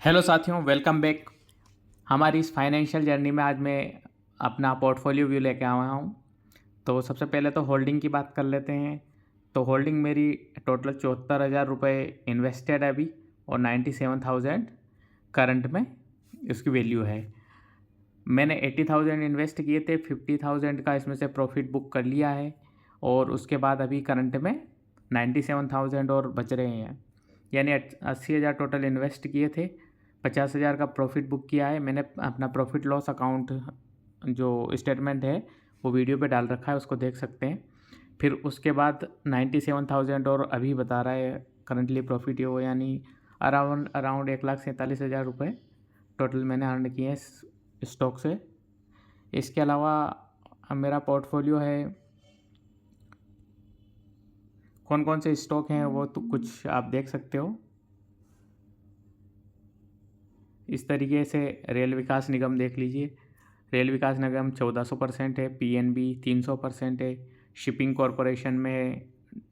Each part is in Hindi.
हेलो साथियों, वेलकम बैक। हमारी इस फाइनेंशियल जर्नी में आज मैं अपना पोर्टफोलियो व्यू लेके आया हूँ। तो सबसे पहले तो होल्डिंग की बात कर लेते हैं। तो होल्डिंग मेरी टोटल 74,000 रुपये इन्वेस्टेड है अभी, और 97,000 करंट में इसकी वैल्यू है। मैंने 80,000 इन्वेस्ट किए थे, 50,000 का इसमें से प्रॉफिट बुक कर लिया है, और उसके बाद अभी करंट में 97,000 और बच रहे हैं। यानी 80,000 टोटल इन्वेस्ट किए थे, 50,000 का प्रॉफिट बुक किया है। मैंने अपना प्रॉफिट लॉस अकाउंट जो स्टेटमेंट है वो वीडियो पे डाल रखा है, उसको देख सकते हैं। फिर उसके बाद 97,000 और अभी बता रहा है करंटली प्रॉफिट ये हो, यानी अराउंड 1,47,000 रुपये टोटल मैंने अर्न किए हैं स्टॉक से। इसके अलावा मेरा पोर्टफोलियो है, कौन कौन से स्टॉक हैं वो तो कुछ आप देख सकते हो। इस तरीके से रेल विकास निगम देख लीजिए। रेल विकास निगम 1400% है, पीएनबी 300% है, शिपिंग कॉरपोरेशन में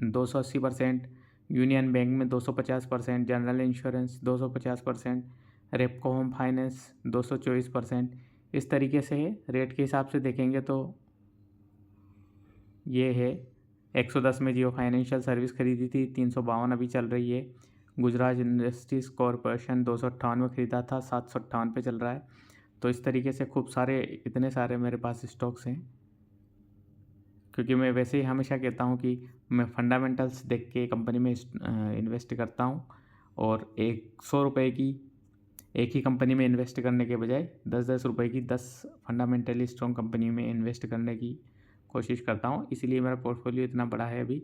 280%, यूनियन बैंक में 250%, general insurance 250%, Repco home finance 224%। इस तरीके से रेट के हिसाब से देखेंगे तो ये है। 110 में जियो फाइनेंशियल सर्विस खरीदी थी, 352 अभी चल रही है। गुजरात इंडस्ट्रीज़ कॉरपोरेशन 258 में ख़रीदा था, 758 पे चल रहा है। तो इस तरीके से खूब सारे, इतने सारे मेरे पास स्टॉक्स हैं, क्योंकि मैं वैसे ही हमेशा कहता हूँ कि मैं फंडामेंटल्स देख के कंपनी में इन्वेस्ट करता हूँ, और 100 रुपये की एक ही कंपनी में इन्वेस्ट करने के बजाय 10-10 रुपये की 10 फंडामेंटली स्ट्रॉन्ग कंपनी में इन्वेस्ट करने की कोशिश करता हूँ। इसीलिए मेरा पोर्टफोलियो इतना बड़ा है अभी।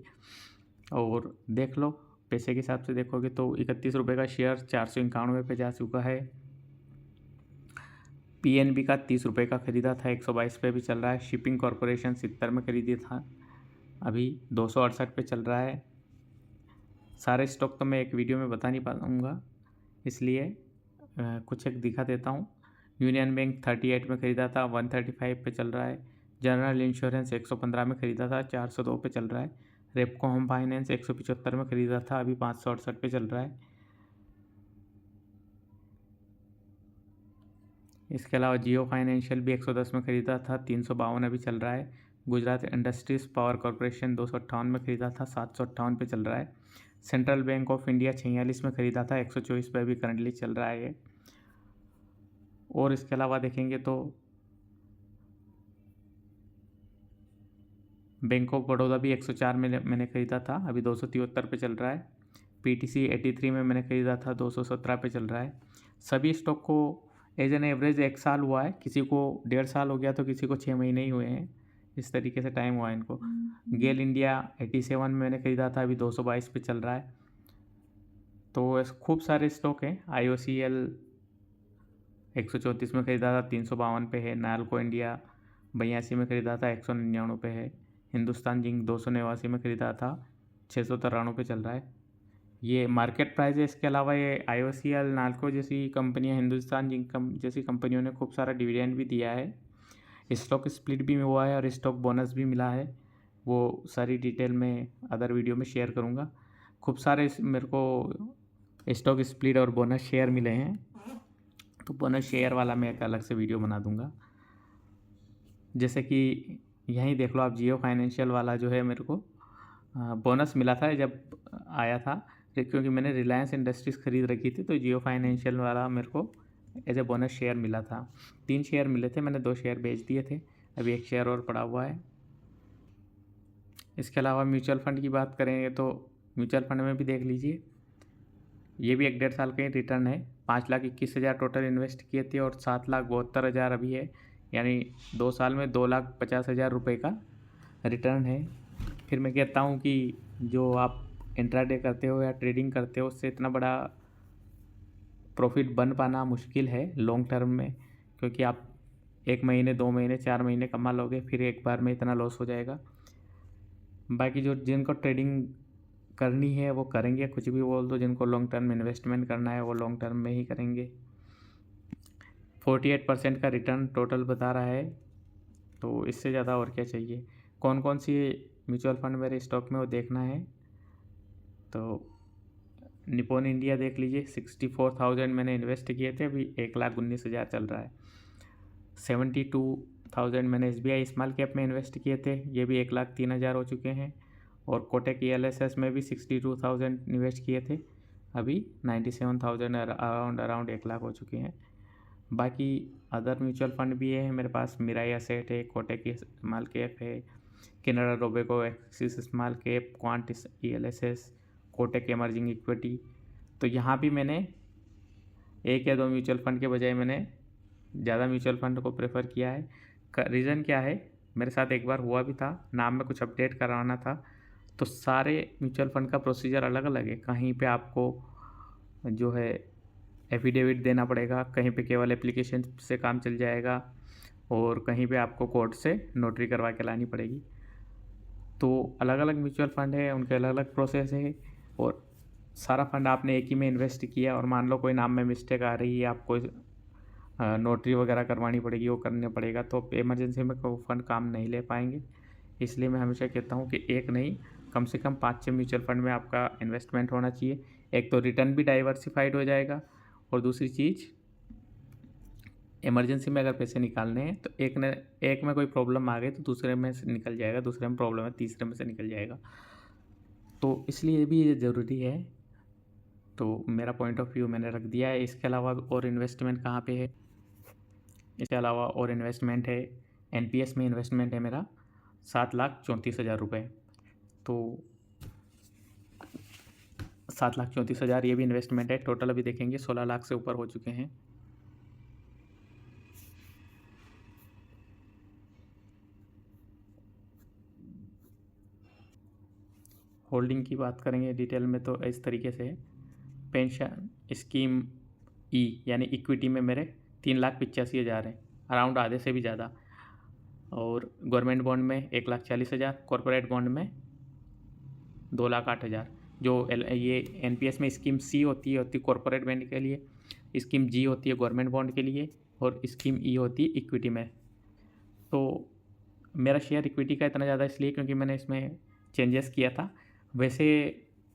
और देख लो, पैसे के हिसाब से देखोगे तो 31 रुपये का शेयर 491 पे जा चुका है। पीएनबी का 30 रुपये का ख़रीदा था, 122 पे भी चल रहा है। शिपिंग कॉरपोरेशन 70 में ख़रीदी था, अभी 268 पे चल रहा है। सारे स्टॉक तो मैं एक वीडियो में बता नहीं पाऊँगा, इसलिए कुछ एक दिखा देता हूँ। यूनियन बैंक 38 में ख़रीदा था, 135 पे चल रहा है। जनरल इंश्योरेंस 115 में ख़रीदा था, 402 पे चल रहा है। रेपको होम फाइनेंस 175 में ख़रीदा था, अभी 568 पे चल रहा है। इसके अलावा जियो फाइनेंशियल भी 110 में ख़रीदा था, 352 अभी चल रहा है। गुजरात इंडस्ट्रीज़ पावर कॉरपोरेशन 258 में ख़रीदा था, 758 पे चल रहा है। सेंट्रल बैंक ऑफ इंडिया 46 में ख़रीदा था, 124 पे अभी करंटली चल रहा है। और इसके अलावा देखेंगे तो बैंक ऑफ बड़ौदा भी 104 में मैंने ख़रीदा था, अभी 273 पे चल रहा है। पीटीसी 83 में मैंने ख़रीदा था, 217 पे चल रहा है। सभी स्टॉक को एज एन एवरेज 1 साल हुआ है, किसी को 1.5 साल हो गया, तो किसी को 6 महीने ही हुए हैं। इस तरीके से टाइम हुआ है इनको। गेल इंडिया 87 में मैंने ख़रीदा था, अभी 222 पे चल रहा है। तो खूब सारे स्टॉक हैं। IOCL 134 में ख़रीदा था, 352 पे है। नालको इंडिया 82 में ख़रीदा था, 199 पे है। हिंदुस्तान जिंक 289 में ख़रीदा था, 693 पे चल रहा है। ये मार्केट प्राइस है। इसके अलावा ये IOCL, नालको जैसी कंपनियां, हिंदुस्तान जिंक जैसी कंपनियों ने खूब सारा डिविडेंड भी दिया है, स्टॉक स्प्लिट भी हुआ है, और स्टॉक बोनस भी मिला है। वो सारी डिटेल में अदर वीडियो में शेयर करूँगा। खूब सारे मेरे को स्टॉक स्प्लिट और बोनस शेयर मिले हैं, तो बोनस शेयर वाला मैं एक अलग से वीडियो बना दूंगा। जैसे कि यहीं देख लो आप, जियो फाइनेंशियल वाला जो है, मेरे को बोनस मिला था जब आया था, क्योंकि मैंने रिलायंस इंडस्ट्रीज़ खरीद रखी थी, तो जियो फाइनेंशियल वाला मेरे को एज ए बोनस शेयर मिला था। 3 शेयर मिले थे, मैंने 2 शेयर बेच दिए थे, अभी 1 शेयर और पड़ा हुआ है। इसके अलावा म्यूचुअल फंड की बात करेंगे तो म्यूचुअल फंड में भी देख लीजिए, ये भी 1.5 साल का ही रिटर्न है। 5,21,000 टोटल इन्वेस्ट किए थे, और 7,72,000 अभी है, यानी 2 साल में 2,50,000 रुपये का रिटर्न है। फिर मैं कहता हूँ कि जो आप इंट्राडे करते हो या ट्रेडिंग करते हो, उससे इतना बड़ा प्रॉफिट बन पाना मुश्किल है लॉन्ग टर्म में, क्योंकि आप 1 महीने, 2 महीने, 4 महीने कमा लोगे, फिर एक बार में इतना लॉस हो जाएगा। बाकी जो जिनको ट्रेडिंग करनी है वो करेंगे, कुछ भी बोल दो। जिनको लॉन्ग टर्म इन्वेस्टमेंट करना है वो लॉन्ग टर्म में ही करेंगे। 48% का रिटर्न टोटल बता रहा है, तो इससे ज़्यादा और क्या चाहिए। कौन कौन सी म्यूचुअल फंड मेरे स्टॉक में वो देखना है, तो निपॉन इंडिया देख लीजिए, 64,000 मैंने इन्वेस्ट किए थे, अभी 1,19,000 चल रहा है। 72,000 मैंने SBI स्मॉल कैप में इन्वेस्ट किए थे, ये भी 1,03,000 हो चुके हैं। और कोटक ELSS में भी 62,000 इन्वेस्ट किए थे, अभी 97,000 अराउंड 1,00,000 हो चुके हैं। बाकी अदर म्यूचुअल फंड भी है मेरे पास, मिराई एसेट है, कोटक स्मॉल कैप है, Canara Robeco axis small cap, quant ELSS, Kotak emerging equity. तो यहाँ भी मैंने 1 या 2 म्यूचुअल फंड के बजाय मैंने ज़्यादा म्यूचुअल फंड को प्रेफर किया है। रीज़न क्या है, मेरे साथ एक बार हुआ भी था, नाम में कुछ अपडेट करवाना था, तो सारे म्यूचुअल फंड का प्रोसीजर अलग अलग है। कहीं पे आपको जो है एफिडेविट देना पड़ेगा, कहीं पे केवल एप्लीकेशन से काम चल जाएगा, और कहीं पे आपको कोर्ट से नोटरी करवा के लानी पड़ेगी। तो अलग अलग म्यूचुअल फंड है, उनके अलग अलग प्रोसेस है, और सारा फंड आपने एक ही में इन्वेस्ट किया और मान लो कोई नाम में मिस्टेक आ रही है, आपको नोटरी वगैरह करवानी पड़ेगी, वो करना पड़ेगा, तो इमरजेंसी में कोई फंड काम नहीं ले पाएंगे। इसलिए मैं हमेशा कहता हूँ कि एक नहीं, कम से कम 5-6 म्यूचुअल फंड में आपका इन्वेस्टमेंट होना चाहिए। एक तो रिटर्न भी डाइवर्सिफाइड हो जाएगा, और दूसरी चीज़ इमरजेंसी में अगर पैसे निकालने हैं तो एक में कोई प्रॉब्लम आ गई तो दूसरे में से निकल जाएगा, दूसरे में प्रॉब्लम है तीसरे में से निकल जाएगा। तो इसलिए भी ये ज़रूरी है। तो मेरा पॉइंट ऑफ व्यू मैंने रख दिया है। इसके अलावा और इन्वेस्टमेंट कहाँ पे है, इसके अलावा और इन्वेस्टमेंट है, NPS में इन्वेस्टमेंट है मेरा 7,34,000 रुपये। तो 7,34,000 ये भी इन्वेस्टमेंट है। टोटल अभी देखेंगे 16 लाख से ऊपर हो चुके हैं। होल्डिंग की बात करेंगे डिटेल में तो इस तरीके से है। पेंशन स्कीम E यानी इक्विटी में मेरे 3,85,000 है, अराउंड आधे से भी ज़्यादा। और गवर्नमेंट बॉन्ड में 1,40,000, कॉरपोरेट बॉन्ड में 2,08,000। जो ये NPS में स्कीम C होती है कॉरपोरेट बॉन्ड के लिए, स्कीम G होती है गवर्नमेंट बॉन्ड के लिए, और स्कीम E होती है इक्विटी में। तो मेरा शेयर इक्विटी का इतना ज़्यादा इसलिए क्योंकि मैंने इसमें चेंजेस किया था। वैसे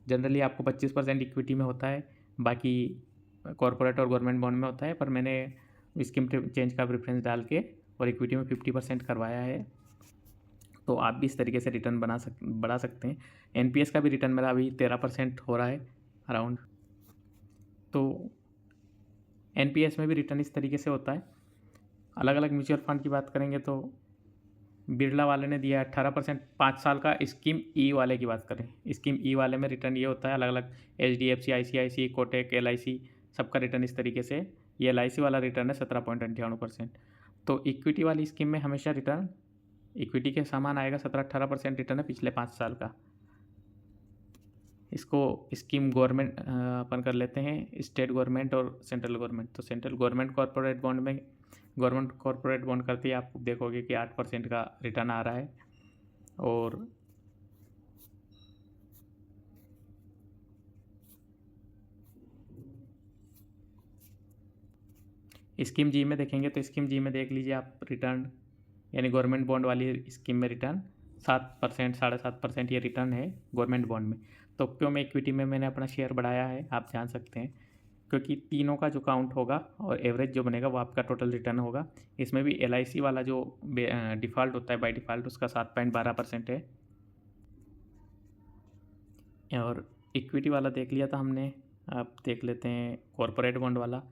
जनरली आपको 25% इक्विटी में होता है, बाकी कॉरपोरेट और गवर्नमेंट बॉन्ड में होता है, पर मैंने स्कीम चेंज का प्रेफरेंस डाल के और इक्विटी में 50% करवाया है। तो आप भी इस तरीके से रिटर्न बढ़ा सकते हैं। NPS का भी रिटर्न मेरा अभी 13% हो रहा है अराउंड। तो NPS में भी रिटर्न इस तरीके से होता है। अलग अलग म्यूचुअल फंड की बात करेंगे तो बिरला वाले ने दिया 18%, 5 साल का। स्कीम E वाले की बात करें, स्कीम E वाले में रिटर्न ये होता है, अलग अलग HDFC, ICICI, कोटक, LIC सबका रिटर्न इस तरीके से। ये LIC वाला रिटर्न है 17.98%। तो इक्विटी वाली स्कीम में हमेशा रिटर्न इक्विटी के समान आएगा, 17-18% रिटर्न है पिछले 5 साल का। इसको स्कीम गवर्नमेंट अपन कर लेते हैं, स्टेट गवर्नमेंट और सेंट्रल गवर्नमेंट। तो सेंट्रल गवर्नमेंट कॉर्पोरेट बॉन्ड में गवर्नमेंट कॉर्पोरेट बॉन्ड करती है, आप देखोगे कि 8% का रिटर्न आ रहा है। और स्कीम जी में देखेंगे तो स्कीम जी में देख लीजिए आप रिटर्न, यानी गवर्नमेंट बॉन्ड वाली स्कीम में रिटर्न 7%, 7.5% ये रिटर्न है गवर्नमेंट बॉन्ड में। तो क्यों मैं इक्विटी में मैंने अपना शेयर बढ़ाया है आप जान सकते हैं, क्योंकि तीनों का जो काउंट होगा और एवरेज जो बनेगा वो आपका टोटल रिटर्न होगा। इसमें भी LIC वाला जो डिफ़ॉल्ट होता है बाय डिफ़ॉल्ट उसका 7.12% है। और इक्विटी वाला देख लिया था हमने, आप देख लेते हैं कॉरपोरेट बॉन्ड वाला।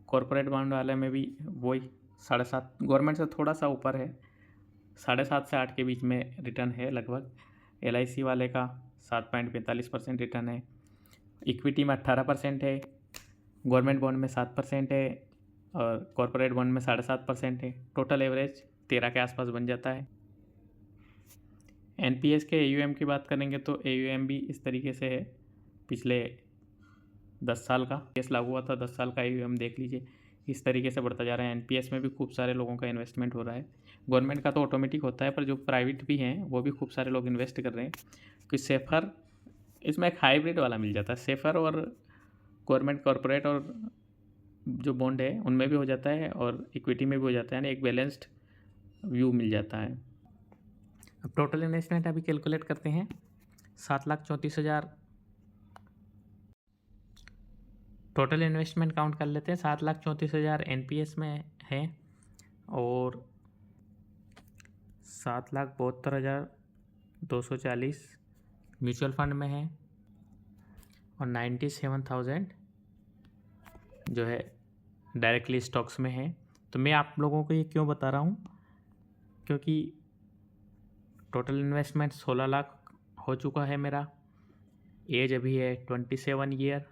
कॉरपोरेट बॉन्ड वाले में भी वही 7.5, गवर्नमेंट से थोड़ा सा ऊपर है, 7.5 से 8 के बीच में रिटर्न है लगभग। LIC वाले का 7.45% रिटर्न है, इक्विटी में 18% है, गवर्नमेंट बॉन्ड में 7% है, और कॉरपोरेट बॉन्ड में 7.5% है। टोटल एवरेज 13 के आसपास बन जाता है। NPS के AUM की बात करेंगे तो AUM भी इस तरीके से है, पिछले 10 साल का केस लागू हुआ था, 10 साल का AUM देख लीजिए, इस तरीके से बढ़ता जा रहा है। NPS में भी खूब सारे लोगों का इन्वेस्टमेंट हो रहा है। गवर्नमेंट का तो ऑटोमेटिक होता है, पर जो प्राइवेट भी हैं वो भी खूब सारे लोग इन्वेस्ट कर रहे हैं। कि सेफर, इसमें एक हाइब्रिड वाला मिल जाता है, सेफर और गवर्नमेंट कॉरपोरेट और जो बॉन्ड है उनमें भी हो जाता है और इक्विटी में भी हो जाता है, यानी एक बैलेंस्ड व्यू मिल जाता है। अब टोटल इन्वेस्टमेंट अभी कैलकुलेट करते हैं, 7,34,000 टोटल इन्वेस्टमेंट काउंट कर लेते हैं, 7,34,000 NPS में है और 7,72,240 म्यूचुअल फंड में है और 97,000 जो है डायरेक्टली स्टॉक्स में है। तो मैं आप लोगों को ये क्यों बता रहा हूँ, क्योंकि टोटल इन्वेस्टमेंट 16 लाख हो चुका है मेरा, एज अभी है 27 ईयर।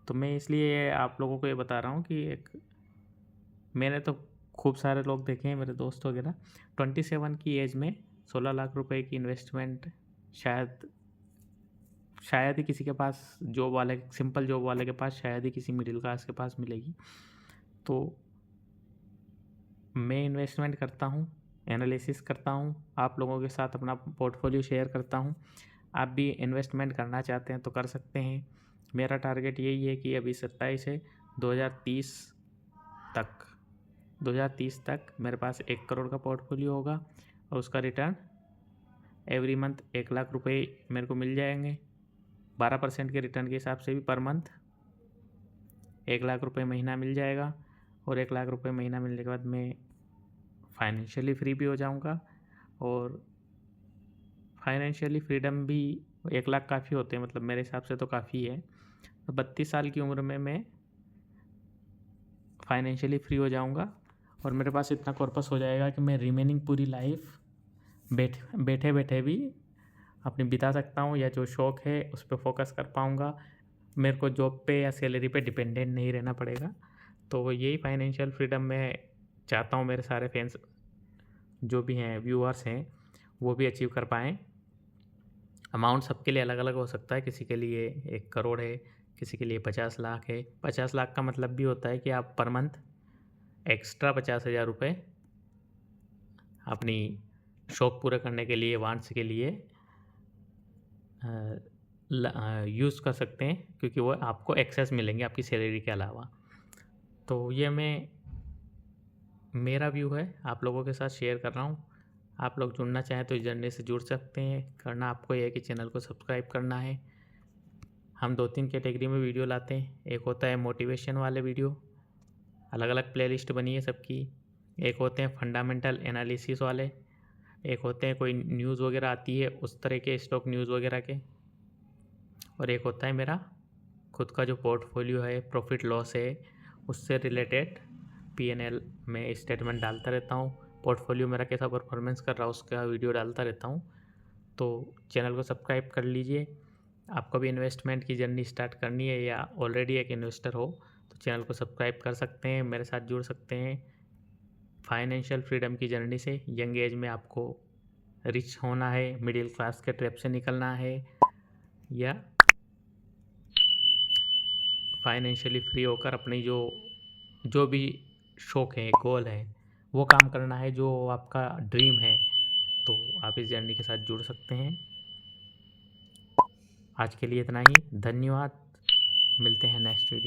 तो मैं इसलिए आप लोगों को ये बता रहा हूँ कि मैंने तो खूब सारे लोग देखे हैं मेरे दोस्त वगैरह, 27 की एज में 16 लाख रुपए की इन्वेस्टमेंट शायद ही किसी के पास, जॉब वाले, सिंपल जॉब वाले के पास, शायद ही किसी मिडिल क्लास के पास मिलेगी। तो मैं इन्वेस्टमेंट करता हूँ, एनालिसिस करता हूँ, आप लोगों के साथ अपना पोर्टफोलियो शेयर करता हूँ। आप भी इन्वेस्टमेंट करना चाहते हैं तो कर सकते हैं। मेरा टारगेट यही है कि अभी 27 है, 2030 तक मेरे पास 1 करोड़ का पोर्टफोलियो होगा और उसका रिटर्न एवरी मंथ 1 लाख रुपए मेरे को मिल जाएंगे। 12% के रिटर्न के हिसाब से भी पर मंथ 1 लाख रुपए महीना मिल जाएगा और 1 लाख रुपए महीना मिलने के बाद मैं फाइनेंशियली फ्री भी हो जाऊंगा। और फाइनेंशियली फ्रीडम भी 1 लाख काफ़ी होते हैं, मतलब मेरे हिसाब से तो काफ़ी है। तो 32 साल की उम्र में मैं फाइनेंशियली फ्री हो जाऊंगा और मेरे पास इतना कॉर्पस हो जाएगा कि मैं रिमेनिंग पूरी लाइफ बैठे बैठे भी अपनी बिता सकता हूँ, या जो शौक़ है उस पर फोकस कर पाऊँगा। मेरे को जॉब पे या सैलरी पे डिपेंडेंट नहीं रहना पड़ेगा। तो यही फाइनेंशियल फ्रीडम मैं चाहता हूँ मेरे सारे फैंस जो भी हैं, व्यूअर्स हैं, वो भी अचीव कर पाएँ। अमाउंट सबके लिए अलग अलग हो सकता है, किसी के लिए 1 करोड़ है, किसी के लिए 50 लाख है। 50 लाख का मतलब भी होता है कि आप पर मंथ एक्स्ट्रा 50,000 रुपये अपनी शौक़ पूरे करने के लिए, वांट्स के लिए यूज़ कर सकते हैं, क्योंकि वो आपको एक्सेस मिलेंगे आपकी सैलरी के अलावा। तो ये मेरा व्यू है, आप लोगों के साथ शेयर कर रहा हूँ। आप लोग जुड़ना चाहें तो इस जर्नी से जुड़ सकते हैं। करना आपको ये है कि चैनल को सब्सक्राइब करना है। हम 2-3 कैटेगरी में वीडियो लाते हैं। एक होता है मोटिवेशन वाले वीडियो, अलग अलग प्लेलिस्ट बनी है सबकी। एक होते हैं फंडामेंटल एनालिसिस वाले, एक होते हैं कोई न्यूज़ वगैरह आती है उस तरह के, स्टॉक न्यूज़ वगैरह के, और एक होता है मेरा खुद का जो पोर्टफोलियो है, प्रॉफिट लॉस है, उससे रिलेटेड P&L में स्टेटमेंट डालता रहता हूँ। पोर्टफोलियो मेरा कैसा परफॉर्मेंस कर रहा है उसका वीडियो डालता रहता हूँ। तो चैनल को सब्सक्राइब कर लीजिए। आपको भी इन्वेस्टमेंट की जर्नी स्टार्ट करनी है या ऑलरेडी एक इन्वेस्टर हो तो चैनल को सब्सक्राइब कर सकते हैं, मेरे साथ जुड़ सकते हैं। फाइनेंशियल फ्रीडम की जर्नी से यंग एज में आपको रिच होना है, मिडिल क्लास के ट्रैप से निकलना है, या फाइनेंशियली फ्री होकर अपनी जो भी शौक़ है, गोल है, वो काम करना है, जो आपका ड्रीम है, तो आप इस जर्नी के साथ जुड़ सकते हैं। आज के लिए इतना ही, धन्यवाद। मिलते हैं नेक्स्ट वीडियो।